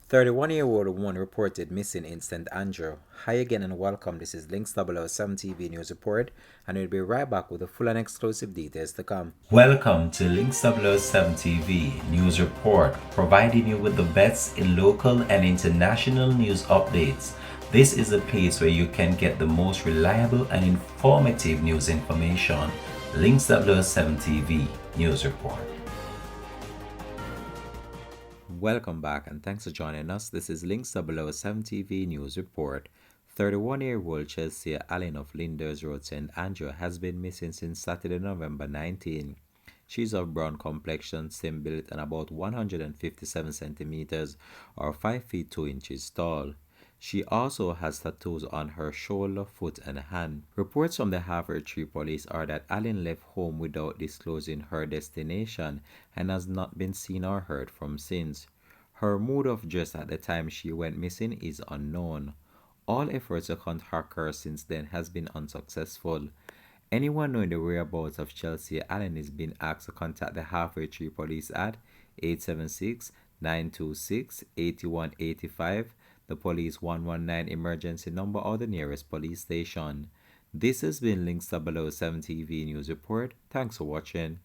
31-year-old woman reported missing in St. Andrew. Hi again and welcome. This is Links 007 TV News Report, and we'll be right back with the full and exclusive details to come. Welcome to Links 007 TV News Report, providing you with the best in local and international news updates. This is a place where you can get the most reliable and informative news information. Links 007 TV News Report. Welcome back and thanks for joining us. This is Links 007 TV News Report. 31-year-old Chelsea Allen of Linders Road, St. Andrew, has been missing since Saturday, November 19. She's of brown complexion, slim built, and about 157 centimeters or 5 feet 2 inches tall. She also has tattoos on her shoulder, foot, and hand. Reports from the Harvard Tree police are that Allen left home without disclosing her destination and has not been seen or heard from since. Her mode of dress at the time she went missing is unknown. All efforts to contact her since then has been unsuccessful. Anyone knowing the whereabouts of Chelsea Allen is being asked to contact the Halfway Tree Police at 876-926-8185, the police 119 emergency number, or the nearest police station. This has been Links 007 TV News Report. Thanks for watching.